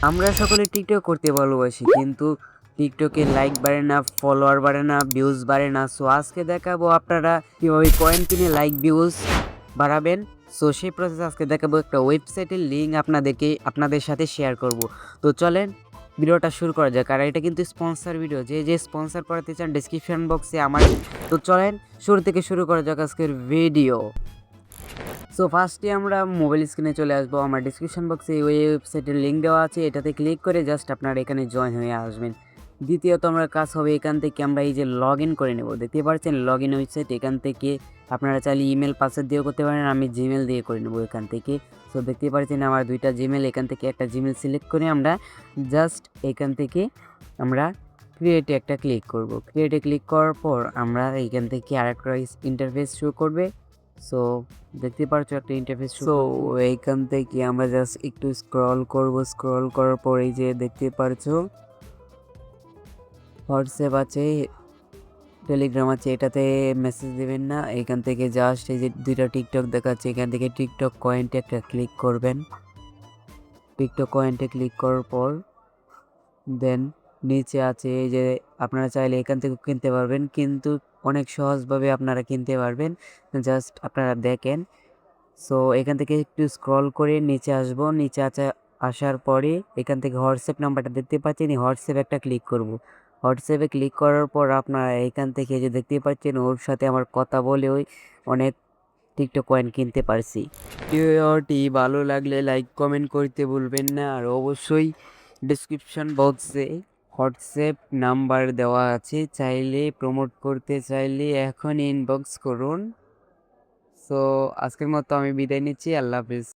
আমরা সকলে টিকটক করতে ভালোবাসি, কিন্তু টিকটকে লাইক বাড়ে না, ফলোয়ার বাড়ে না, ভিউজ বাড়ে না। সো আজকে দেখাবো আপনারা কীভাবে কয়েন কিনে লাইক ভিউজ বাড়াবেন। সো সেই প্রসেস আজকে দেখাবো। একটা ওয়েবসাইটের লিঙ্ক আপনাদের সাথে শেয়ার করব। তো চলেন ভিডিওটা শুরু করা যাক। আর এটা কিন্তু স্পন্সর ভিডিও, যে স্পন্সর করাতে চান ডিসক্রিপশন বক্সে আমার। তো চলেন শুরু থেকে শুরু করা যাক আজকের ভিডিও। সো ফার্স্টে আমরা মোবাইল স্ক্রিনে চলে আসবো। আমার ডিসক্রিপশন বক্সে ওই ওয়েবসাইটের লিঙ্ক দেওয়া আছে, এটাতে ক্লিক করে জাস্ট আপনারা এখানে জয়েন হয়ে আসবেন। দ্বিতীয়ত আমরা কাজ হবে এখান থেকে আমরা এই যে লগ ইন করে নেব। দেখতে পাচ্ছেন লগ ইন ওয়েবসাইট। এখান থেকে আপনারা চাইলে ইমেল পাসওয়ার্ড দিয়েও করতে পারেন, আমি জিমেল দিয়ে করে নেব এখান থেকে। সো দেখতে পাচ্ছেন আমার দুইটা জিমেল, এখান থেকে একটা জিমেল সিলেক্ট করে আমরা জাস্ট এখান থেকে আমরা ক্রিয়েটে একটা ক্লিক করব। ক্রিয়েটে ক্লিক করার পর আমরা এইখান থেকে আরেকটা ইন্টারফেস শো করবে। সো দেখতে পাচ্ছ একটা ইন্টারফেস। সো এইখান থেকে আমরা জাস্ট একটু স্ক্রল করব। স্ক্রল করার পর এই যে দেখতে পাচ্ছ হোয়াটসঅ্যাপ আছে, টেলিগ্রাম আছে, এটাতে মেসেজ দেবেন না। এখান থেকে জাস্ট এই যে দুইটা টিকটক দেখাচ্ছে, এখান থেকে টিকটক কয়েনটা একটা ক্লিক করবেন। টিকটক কয়েনটা ক্লিক করার পর দেন নিচে আছে এই যে আপনারা চাইলে এখান থেকে কিনতে পারবেন, কিন্তু অনেক সহজভাবে আপনারা কিনতে পারবেন। জাস্ট আপনারা দেখেন। সো এখান থেকে একটু স্ক্রল করে নিচে আসবো। নিচে আসার পরে এখান থেকে হোয়াটসঅ্যাপ নাম্বারটা দেখতে পাচ্ছেন, হোয়াটসঅ্যাপ একটা ক্লিক করব। হোয়াটসঅ্যাপে ক্লিক করার পর আপনারা এখান থেকে যে দেখতে পাচ্ছেন ওর সাথে আমার কথা বলে ওই অনেক টিকটক কয়েন কিনতে পারছি। ভিডিওটি ভালো লাগলে লাইক কমেন্ট করতে ভুলবেন না। আর অবশ্যই ডিসক্রিপশন বক্সে হোয়াটসঅ্যাপ নাম্বার দেওয়া আছে, চাইলে প্রমোট করতে চাইলে এখন ইনবক্স করুন। সো আজকের মতো আমি বিদায় নিচ্ছি। আল্লাহ হাফিজ।